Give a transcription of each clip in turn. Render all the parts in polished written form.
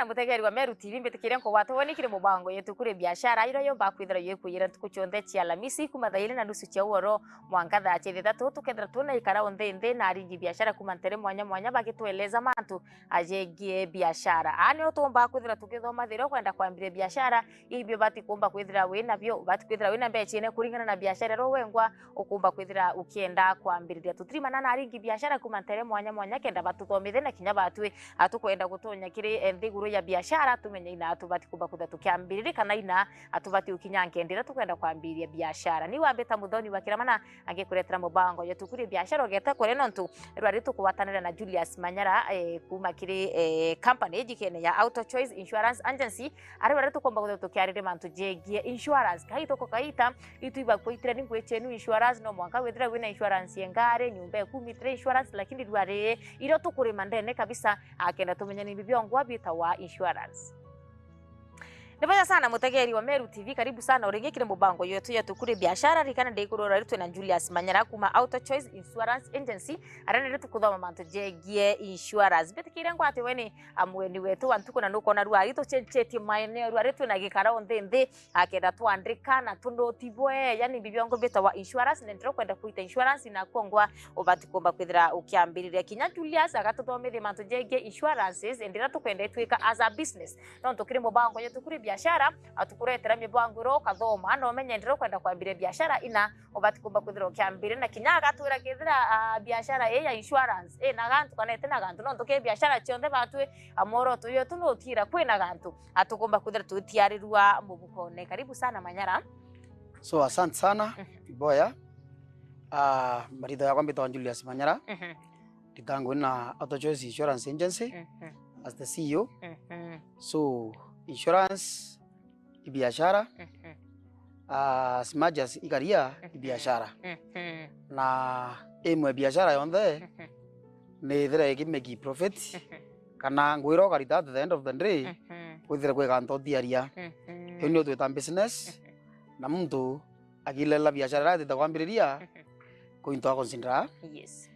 sana mutegeri wa Meru TV mbetekire nko watobonikire mubango yetu kuri biashara iro yo bakwithira yekuira tukuchonde cia Alhamisi kuma thairi na nusu cia uoro mwanka thaa cia thatu tukethira tuna ikara onthe na aringi biashara kuma ntere mwanya mwanya bagitueleza mantu ajengie biashara ani otomba kwithira tukithoma thiro kwenda kwambire biashara ibyo bati kumba kwithira wina byo bati kwithira wina mbechine kuringana na biashara ro wengwa ukumba kwithira ukienda kwambiriria tutrimana na aringi biashara kuma ntere mwanya mwanya kenda batuthomithie na kinya batwe atukwenda gutonya kiri nthiguru ya biashara tumenye ina atubati kuba kutha tukiambiriri kana ina atubati ukinyankendera tukwenda kwambiria biashara ni wambeta muthoni wa kiramana angikuretera mubango yetu kuri biashara ogeta kore nontu rwari tukuwatanira na Julius Manyara kuma kiri company jikene ya Auto Choice Insurance Agency ari bari tukomba kutha tukiarire mantu jegie insurance kaito ko kaita ituiba kuitira ni kwechenu insurance no mwaka wethira wina insurance yengare nyumba kumitire insurance lakini rwari iro tukuri mandene kabisa akenda tumenya ni bibyongwa bitawa insurance. Nibaya sana mutegeri wa Meru TV, karibu sana urengekire mubango yetu kuri biashara rikana ndekurora ritwe na Julius Manyara kuma Auto Choice Insurance Agency arane ritu kuthoma mantu jegie insurance betikire ngo ati weni amweni wetu wantuko na nuko na rwari to chencheti maeneo rwari tu na gikara onthe akenda twandikana tundotibwe yani bibyongo bitawa insurance ndero kwenda kuita insurance na kongwa ubati komba kwithira ukiambiriria kinya Julius agatuthomithia mantu jegie insurances endera tukwenda twika as a business no tukire mubango yetu kuri biashara atukuretera mibango ro kathoma no menye ndiro kwenda kwambire biashara ina ubati kumba kwithira ukiambire na kinya agatwira kithira biashara ya insurance na gantu kanete na gantu no tuke biashara chionde batwe amoro tuyo tunotira kwina gantu atukumba kwithira tutiarirwa mubukone. Karibu sana Manyara. So asante sana boya marida ya kwambita Julius Manyara titango na Auto Choice Insurance Agency as the CEO. So insurance ibiashara smajas ikaria ibiashara na emwe biashara yonde ne thira ikimeki profit kana ngwiro karita at the end of the day kwithira kwe kanto diaria henyo twita business na muntu akilela biashara yake takwambiriria kuinto consider yes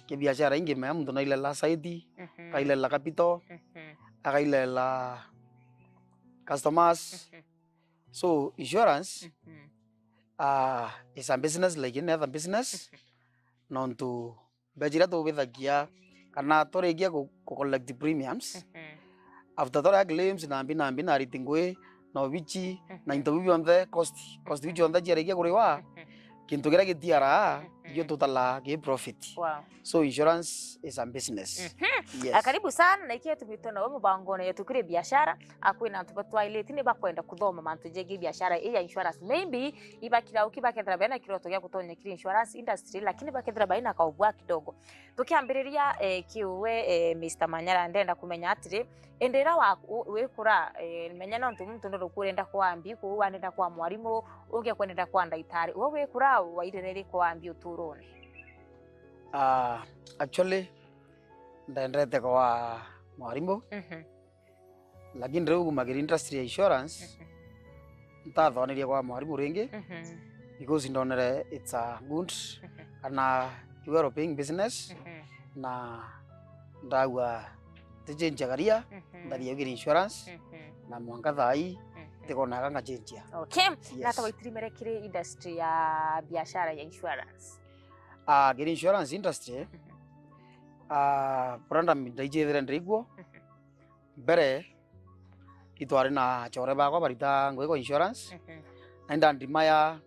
ke biashara ingi me muntu na ilela site kailela capital akailela customers. So insurance is a business like any other business. Non to bajira to withagia kana toregia ko collect premiums. After that claims na mbina ritingwe na wichi na interview on the cost wichi on the jeregia kurewa kintu gira gitiara yo totala ge profit. Wow. So insurance is a business. Yes. Karibu sana na ikiwa tumitona wewe mubango yetu kuri biashara akwina ntubatwa ile tini bakwenda kuthoma mantu jegi biashara ya insurance maybe ibakira ukibakethera bena kiroto gya kutonya kiri insurance industry lakini bakethera baina ka ubwa kidogo tukiambiriria kiwe Mr. Manyara ndenda kumenya atire endera wa wekura menya no muntu ndo kurenda kwambi kuwanenda kwa mwarimu unge kwenda kwa ndaitari wewe wekura wairerere kwambi uturone. Actually ndendete kwa mwarimu lakini reu magiri industry ya insurance ntathoniria kwa mwarimu ringi because ndonere it's a good kana you are paying business na ndawa tejenja garia ndaria giri insurance na mwanga thai tekona kanga chenjia. Okay. Yes. Na tawaitimere kire industry ya biashara ya insurance giri insurance industry branda ndaijethera ndriguo mbere itwari na chore bakwa barita ngwego insurance na ndimaya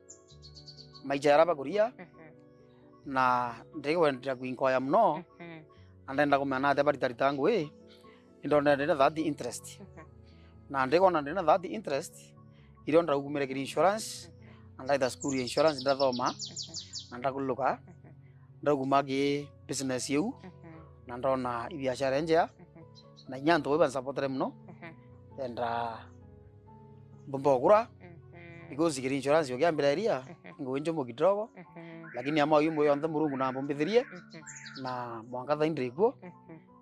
maijara baguria na ndegwendera kwinkoya muno andenda kumena ate barita ritangwe indona ndena that interest na ndegona ndena that interest ironda ugumire kiri insurance ndaida school insurance ndathoma na ndakuluka ndagumagi business yu na ndona ibiashara njea na nyanto weba supportere muno enda bombogura because kiri insurance yo gyambira area ngwenjo mo kidogo lakini ama yumbo yonde murungu na bombithirie na mwanga tha indriguo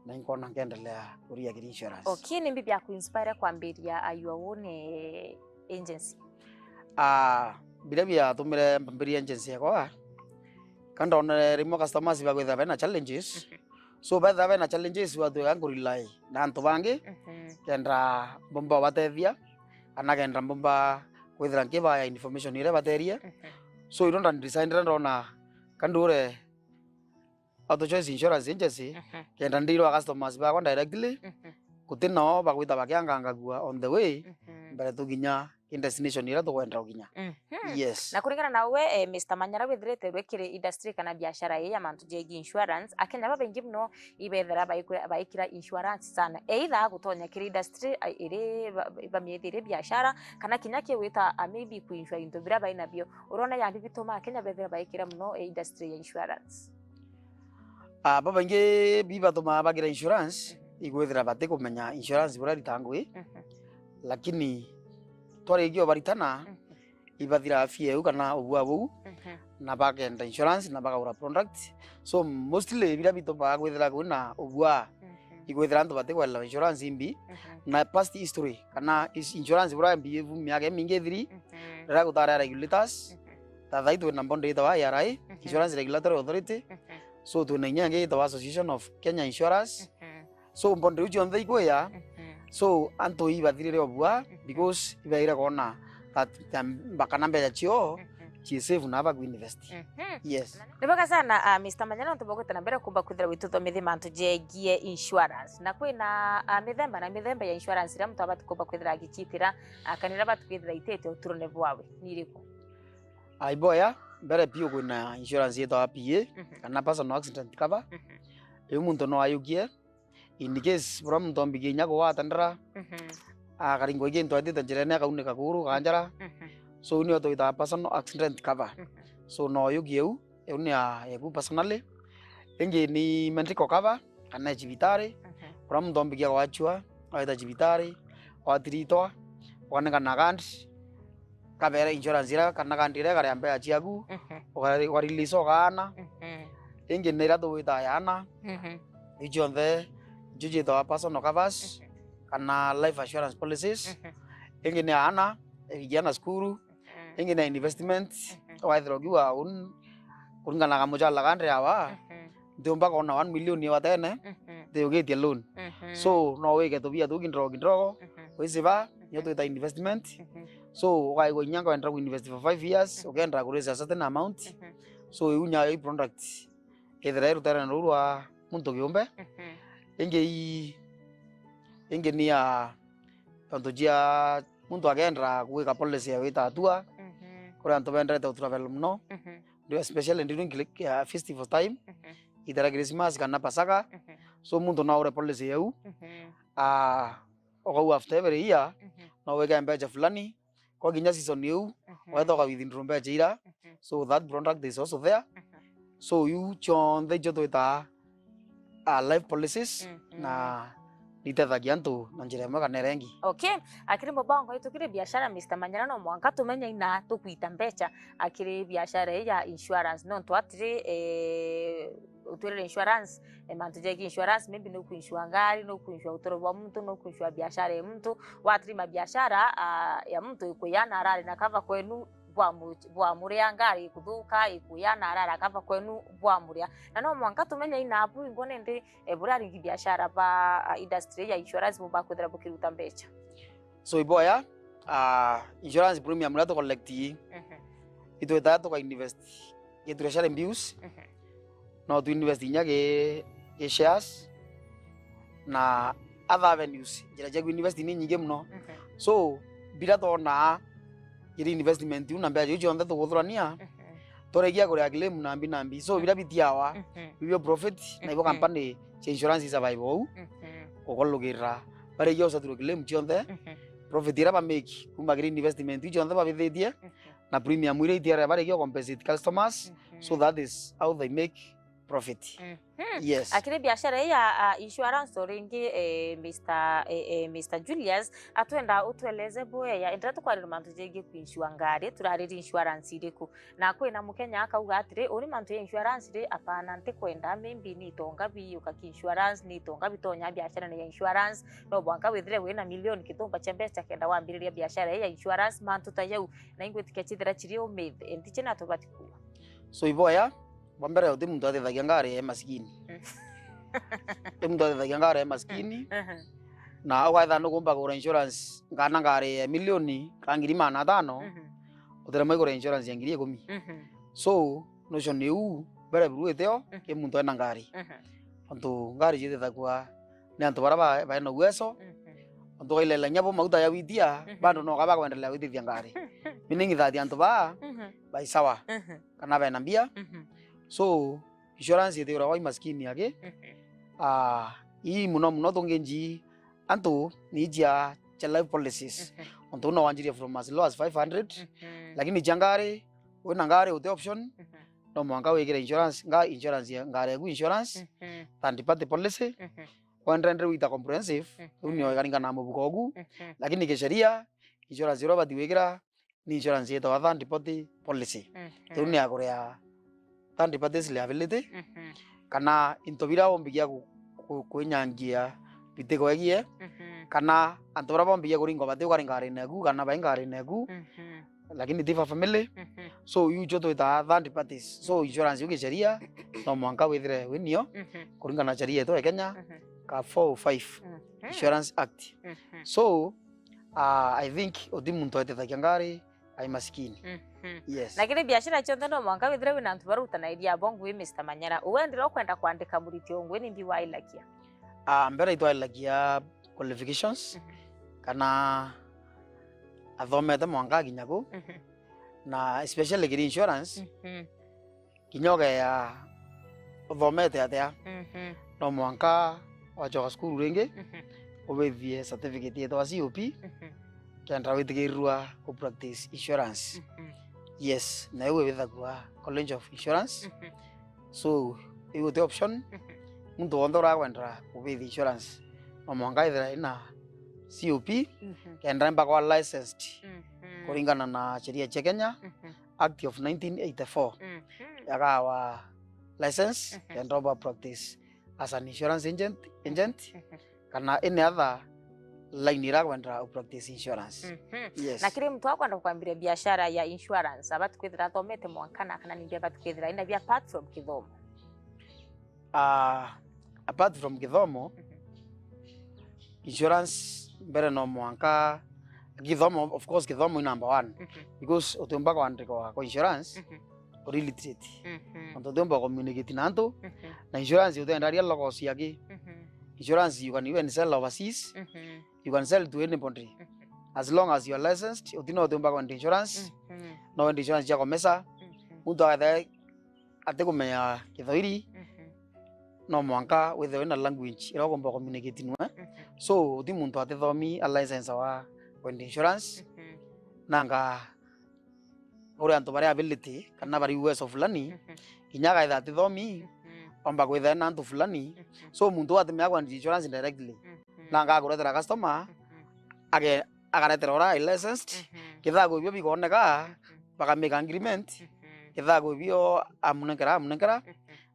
na nkona ngendelea kuria kiri insurance. Okay, ni bibi ya kuinspire kwambiria ayuone agency bila bia tumire mbiri agency yakwa kandona rimo customers bagwetha bena challenges so betha bena challenges watu yangurilai na antu bangi kenda bomba batethia kana kenda bomba kwithira nkiba ya information ire baterie so you don't design ndona kandure auto choice insurance agency kenda ndiro customers ba directly kutina bagwita bakianga gua on the way mbere tuginya in destination ira tukwenda uginya. Yes. Na kuringana nawe Mr. Manyara withirite rwekire industry kana biashara ya mantu jegi insurance akenya babengi mno ibethera baikira insurance sana either gutonya kiri industry iri bamiethire biashara kana kinya kiwita maybe ku insure into bira baina bio urona yandi bitoma akenya bethera baikira mno industry ya insurance. Babengi bibatoma bagira insurance igwethera bate kumenya insurance bura ritangwe lakini twari igio baritana ibathira afie kana ubua bu na bagenda insurance na bagura product so mostly bira bito bagwethera kuna ubua igwethera ndo bate kwela insurance imbi na past history kana insurance bura imbi miaka mingi thiri ra gutara regulators tatha itu na bondo ita wa IRA Insurance Regulatory Authority so tu nyange ita wa Association of Kenya Insurance so bondo uji on the ikoya so anto ibathire obua because ibaira kona that bakana mbeya chio chi save na ba invest. Yes. Nibaka sana Mr. Manyara ntoboko tena mbere kumba kuthira wituthomithie mantu jegie insurance na kwina mithemba ya insurance ira mtu abati kumba kuthira gichitira kanira batu kwithira itete uturone bwawe niriko aiboya mbere pio kwina insurance yeto PA kana personal accident cover muntu no ayugie in case from tombi nya ko watandra akaringo igento atita njirene akauneka kuru kanjara so ni oto ita personal accident cover so no yugieu eunia egu personally engi ni medical cover kana jibitare from tombi ya wachua aita jibitare watirito waneka nagand kabere insurance ira kana kandire kare ambe achiagu wa release ogana engi nera to ita yana ijonde juji to personal covers kana life assurance policies engine ana vijana skuru engine investment waithrogiwa ngana kamujala kandre awa ndomba kona 1 million watene they get a loan so no we get to be ndrogo wisiba nyoto ita investment so why go nyanga ndra invest for 5 years ogenda ku raise a certain amount so unya a product edera rutara nurwa muntu giombe enge ni ya tontojia muntu agendra kuweka policy ya wita atua kora anto bendra to travel mno ndio especially during festival time idara Christmas kana Pasaka so muntu na ore policy yau ogo after every year na weka mbeja fulani kwa ginya season yau wato ka within mbeja ira so that product is also there so you chon the joto ita life policies na nitethagia ntu na njira imwe kana rengi. Okay, akiri mbango itukire biashara Mr. Manyara no mwanka tumenya ina tukwita mbecha akiri biashara ya insurance no twatire utwere insurance mantu jegi insurance maybe no kuinsure ngari no kuinsure utoro wa mtu no kuinsure biashara ya mtu watiri mabiashara ya mtu ikuyana arari na kava kwenu bwa muria ngari kuthuka ikuyana arara kava kwenu bwa muria na no mwanka tumenya ina apu ingone ndi burari biashara ba industry ya insurance mba kuthira bukiruta mbecha so iboya insurance premium rato collect ito itato ka invest yeturashare mbius no tu invest nyage shares na other avenues jira jagu invest ni nyige mno so bila tona iri investment una mbeja ujo onda to guthurania toregia kuri claim nambi so bila bitiawa bibio profit na ibo company cha insurance survive ou ogologira bare yo saturo claim chonde profit ira ba make kuma green investment ujo onda ba bithetie na premium ire itiara bare yo compensate customers so that is how they make profit. Yes. Akire biashara ya insurance oringi Mr. Julius atwenda utweleze boya endra tukwarira mantu jegi ku insure ngari turarira insurance iriku na kwina mukenya akauga atire uri mantu ya insurance ri apana nte kwenda maybe ni tonga biyuka ki insurance ni tonga bitonya biashara ya insurance no bwanka withire wina milioni kitumba chembesa kenda wambiriria biashara ya insurance mantu tayau na ingwetike chithira chirio myth entiche na tubatiku so iboya Bambere uti muntu atithagia ngari masikini. muntu athethagia ngari maskini na ugaitha no kumba kugura insurance ngana ngari milioni ka 500,000 utira maigura insurance ya 10,000 so notion niu bere biruiteo ke muntu ena ngari antu ngari jithethagua ni antu bara baina uwezo antu gailela nyabo mauta ya witia bando no gaba kuendelea withithia ngari meaning that antu ba sawa kana bena mbia so insurance ithira wa maskini yake hii muno tungenji antu ni jia life policies antu no wanjiria from as low as 500 lakini jangari wena ngari uti option no mwanga wekira insurance ya ngari gu insurance tandipate policy 100 wita comprehensive unyo garinga na mubuko gu lakini kisheria insurance roba diwekira ni insurance yeto tandipate policy tuni akorea tandipate liability kana intobira ombigia kwenyangia bitego egie kana antora bombigia kuringo bate ukaringare negu kana baingare negu lakini tifa family so you joto ita third parties so insurance yuki sheria no mwanga withire winio kuringa na sheria yetu ya Kenya ka 405 Insurance Act so I think odi muntu atethakia ngari ai maskini yes lakini biashara chonde no mwanga withire wina antu baruta na idia bongo wi Mr. Manyara uendira kwenda kuandika muritio ngwe ni mbi wailakia mbere itu ailakia qualifications kana athomete mwanga ginyago na especially giri insurance kinyoga ya athomete atia no mwanga wajoka skuru ringi ubethie certificate yetu wa COP kenda witigirwa ku practice insurance yes na iwe withagwa college of insurance so iwe the option muntu ondora kwenda ubethie insurance no mwanga ithira ina COP kenda mpaka wa licensed kuringana na sheria ya Kenya Act of 1984 yakawa license kenda oba practice as an insurance agent kana any other line ira kwenda practice insurance yes na kile mtu akwenda kuambia biashara ya insurance abatu kwithira thomete mwankana kana ni abatu kwithira ina bia apart from kithomo apart from kithomo insurance mbere no mwanka kithomo of course kithomo is number 1 because utumba kuandika kwa insurance illiterate utumba communicate na antu na insurance utenda ria logos yake insurance you can even sell overseas you can sell to anybody as long as you are licensed utino utumba kwa insurance no insurance yako mesa muntu ate kumenya kithoiri no mwanka with the language ira komba communicate nwa so uti muntu atithomi a license wa insurance nanga ore antu bare ability kana bari uwezo fulani kinyaga itha atithomi omba kwitha na antu fulani so muntu atemea kwa insurance directly nanga kurethera customer agaretera ora licensed kithago ibyo bikoneka baka make agreement kithago ibyo amunekera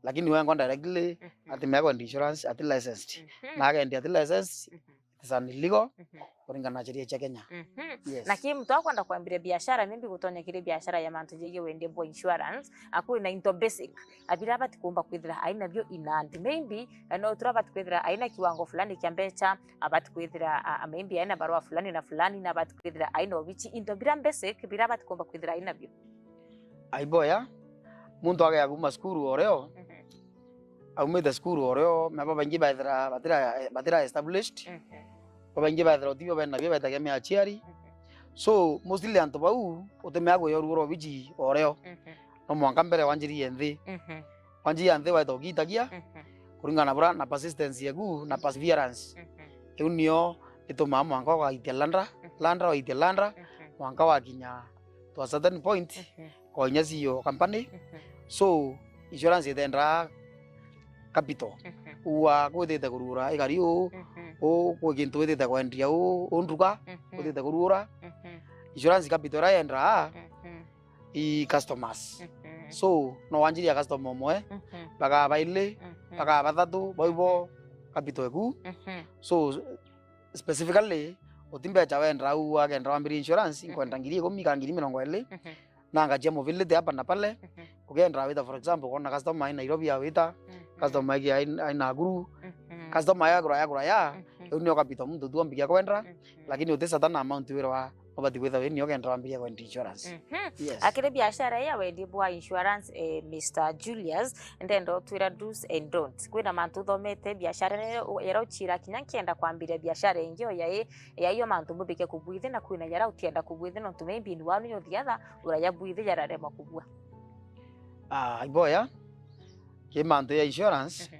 lakini wewe ngona directly atemea kwa insurance ati licensed na agendi ati licensed is an illegal kuringana na sheria ya Kenya yes na kimu mtu akwenda kuambia biashara mimi gutonya kile biashara ya mantu jege wende bo insurance akuri na into basic abira bati kuomba kwithira aina byo inandi maybe no turabati kwithira aina kiwango fulani kia mbecha abati kwithira maybe aina barua fulani na fulani na abati kwithira aina obichi into bira basic bira bati kuomba kwithira aina byo aiboya muntu age aguma skuru oreo aumete skuru oreo maba bangi baithira batira established babangi baithira otibyo bena byo baitaga me achiari so mostly antu bau utemea go yoruro biji oreo no mwanga mbere wanjiri nthi wanjiri nthi waitogitagia kuringana bura na persistence yagu na perseverance unio itoma mwanga wa itelandra wa itelandra mwanga wa kinya to a certain point ko nyasi yo company so insurance itendra capital uwa kwithite kurura igari o kwintu withite kwendia nduka withite kurura insurance capital raendra i customers so no wanjiri ya customer mwe baka baile baka bathatu boibo capital ku so specifically utimbe cha wendra uwa kendra wambiri insurance kwenda ngiri 10,000 nanga jemo vile hapa na pale ukienda wita for example kuna customer in Nairobi ya wita customer ki aina guru customer ya gura unio kapito mtu tu ambikia kwendra lakini utesa na amount wira obati kwetha we nio kendra ambikia kwa insurance. Yes. Akire biashara ya wendi bwa insurance Mr. Julius ndendo twira do's and don'ts kwina mantu thomete biashara yara uchira kinya kienda kwambiria biashara ingio ya iyo mantu mubike kubwithi na kwina yara utienda kubwithi no maybe ni wanu yo thiatha uraya bwithi yara rema kubwa. Iboya ke mantu ya insurance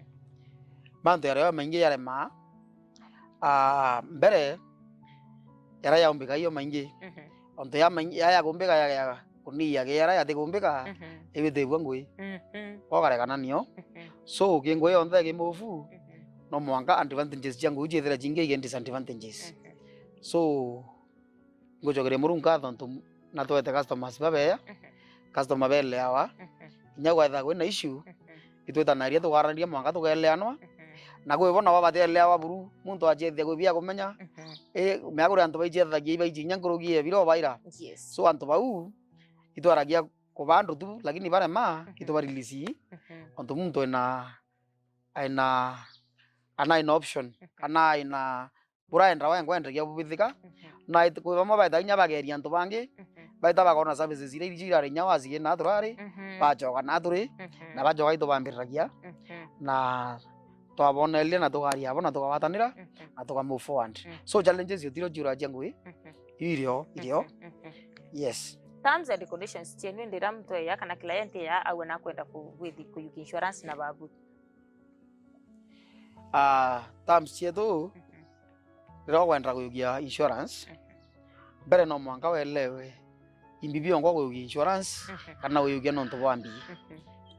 mantu yara maingi yare ma mbere yara ya umbika iyo maingi onto ya kumbika ya kunia ke yara ya te kumbika ebite bwangwe okare kana nio so ke ngwe onthe ke mofu no mwanga advantages jangu ujethera jinge ke disadvantages so ngojogere murunga tonto na toete customers babeya customer bele awa nyagwa tha kwina issue itweta naria tugarania mwanga tukeleanwa na gwe bona wabatelewa buru muntu ajethia gwe bia kumenya meagure antu baichethagia ibaijinya ngurugie biro baira. So antu bau itwaragia kubandu tu lakini bare ma itubarilisi antu muntu ina option ana ina buraenda wengwenderia bubithika na itwe bamwe baita inya bageria antu bangi baita bakona services ire ijira nya wasie na turari bajoga na turi na bajoga itubambiragia na twabonelia na tugaria bona tugawatanira na tuga move forward. So challenges yotiro jura jangwe irio yes. Terms and conditions chenu ndira mtu ya kana client ya au na kwenda with insurance na babu. Terms chetu ro kwenda kuyugia insurance bere no mwanga welewe imbibio ngwa kuyugia insurance kana kuyugia nonto bambi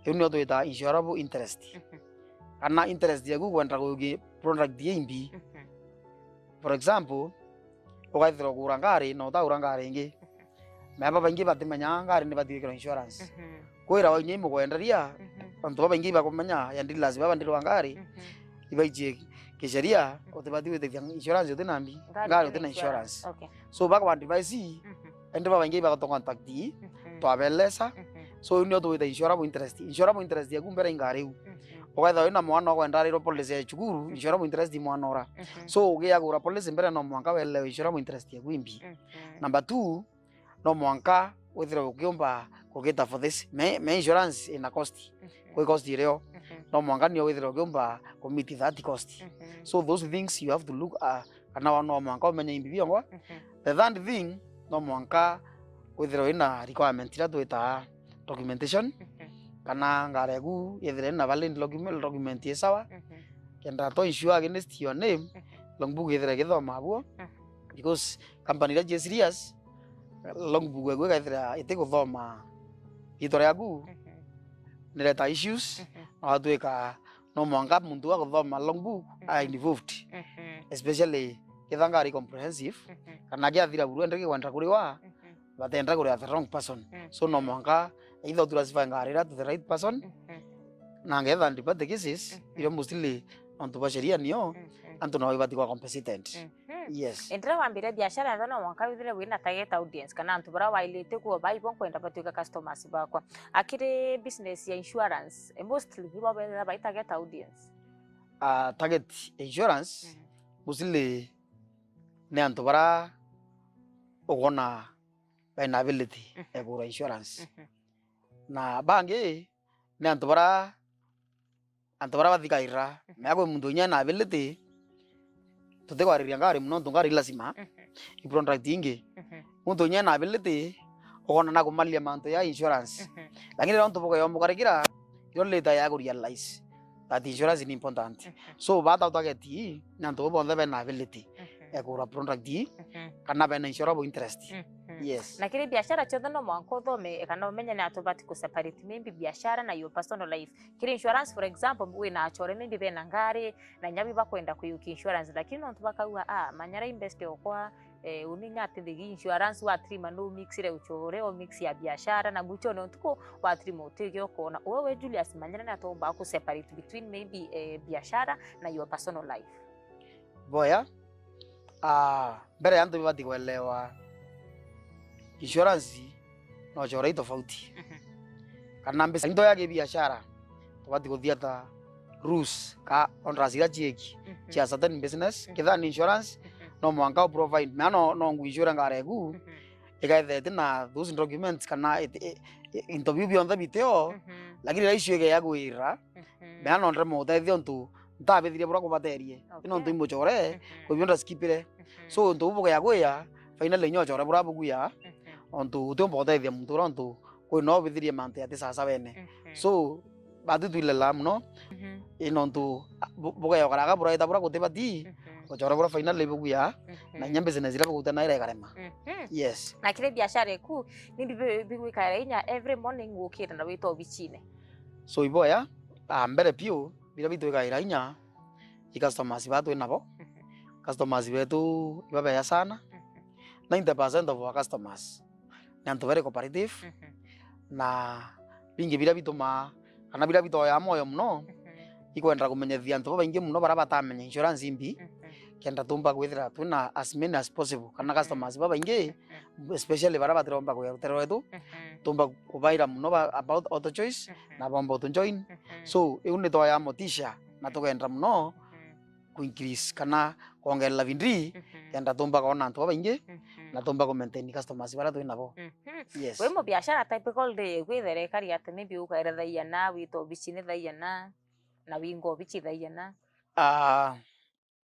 eno twita insurable interest kana interest yaku kwenda kuyugia product yimbi. For example ugaithira kugura ngari no ta ura ngari ingi meba bangi batimenya ngari ni bathikira insurance kwira wa nyimo kwenderia antu bangi bakumenya ya dealers baba ndiro ngari ibaije kisheria utibati with insurance yote nambi ngari yote na insurance. So baka one device ende baba bangi baka to contact to abelesa so unio to with insurable interest yaku mbere ngari ugaitha wina mwana kwenda riro policy ya chukuru insurable interest mwana ora so ugiagura policy mbere no mwanga wele insurable interest yaku imbi. Number 2 no mwanga withira ukiomba kugeta for this me insurance ina cost kwa cost ireo no mwanga ni withira ukiomba commit that cost. So those things you have to look kana no mwanga umenya imbi ngwa. The third thing no mwanga withira ina requirement ira twita documentation kana ngaregu yethire na valid document yesawa kenda to issue against your name logbook yethire githoma abo because company la serious logbook egwe gaithira ite guthoma itore yaku nileta issues no atweka no mwanga muntu wa guthoma logbook involved especially kithangari comprehensive kana gyathira buru endeke kwenda kuriwa batenda kuria the wrong person. So no mwanga either to classify ngarira to the right person na ngetha ndipate cases ile mostly antu basheria nio antu na ibati kwa competent. Yes. Endra wambire biashara ndona mwaka withire wina target audience kana antu bara wailite kuo baibon kwenda batuika customers bakwa akire business ya insurance mostly biba bela bai target audience. Target insurance mostly ne antu bara ogona liability egura insurance na bangi ne antu bara bathikaira meagwe mundu nya na ability tutekwariria ngari muno ngari lazima i product ingi mundu nya na ability ogona na kumalia manto ya insurance lakini ronto boka yomukarikira yoleta ya realize that insurance is important. So bata utageti na antu bo ndebe na ability egura product kana be na insurable interest. Yes. Na kile biashara chothe no mwanko thome kana umenya na atobati ku separate maybe biashara na your personal life. Kile insurance for example we na achore maybe be na ngari na nyabi bakwenda kuyuki insurance lakini no tubakauga manyara invest okwa uninya ati the insurance wa trima no mix ile uchore o mix ya biashara na gucho no tuko wa trima utege okona wewe Julius manyara na atoba ku separate between maybe biashara na your personal life. Boya bere antu bibati kuelewa insurance no chora tofauti kana mbesa ndo yake biashara tubati kuthiata rules ka ondrasira chieki chia certain business kitha ni insurance no mwanka provide no ngu insure ngaregu ikaithete na those documents kana interview beyond the biteo lakini raisio ige ya gwira no ndre muthethio ntu ntabithirie bura kubaterie ino ntu imuchore ko bionda skipire so ntu bugo ya gwya finally nyo chore bura buguya ontu utembo thethia muntu rontu ko no bithirie mante ati sasa bene so batu tuilela muno ino ntu bugo ya karaga bura ita bura kutebati ochora bura finally buguya na nyambe zina zira bugutana ira garema yes na kire biashara eku ni bigwikara inya every morning ukira na wito bichine so iboya mbere pio bila bitu ikaira inya customers batu nabo customers betu ibabaya sana 90% of our customers ni antu very cooperative na bingi bila bituma kana bila bito ya moyo muno ikwenda kumenyethia antu baingi muno bara batamenya insurance imbi kenda tumba gwithira tuna as many as possible kana customers baingi especially bara batromba gwithira wetu tumba kubaira muno about auto choice na bombo to join so iune to ya motisha na tugenda muno ku increase kana kuongerera vindri kenda tumba kona antu baingi na tumba ku maintain customers bara tu nabo yes we mo biashara typical day gwithire kari ati maybe ukaira thaia na wito bichine thaia na wingo bichi thaia na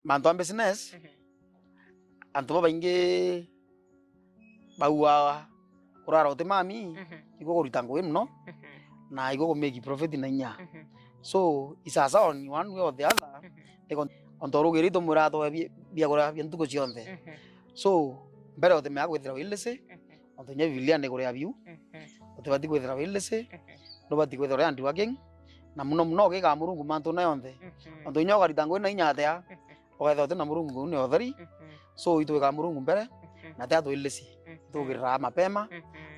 manto business antu baingi baua kurara utemami iko kurita ngwe muno na iko ku make profit na nya so isasa on one way or the other ontoru gerito murato bia kora bintuko cionthe so mbere oteme gwithira wilese ontonya vilia ne kore abiu otebati gwithira wilese no bati gwithira andu working na muno ke ka murungu manto na yonthe ontonya garita ngwe na nya atia ogetho te na murungu ne otheri so itu ka murungu mbere na tia wilese tugira mapema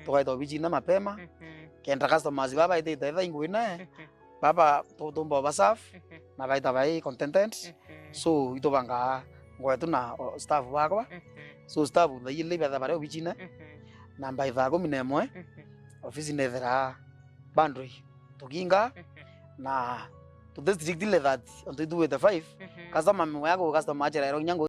tugaito bichina mapema kenda customers baba ite ite ingwina baba tumbo basaf na baita bai contented so ito banga ngwetu na staff bakwa so staff thayile baba bare bichina na baita ko minemwe office nethera boundary tukinga na to district le that onto do with the 5 customer mwe yako customer achera ro nyango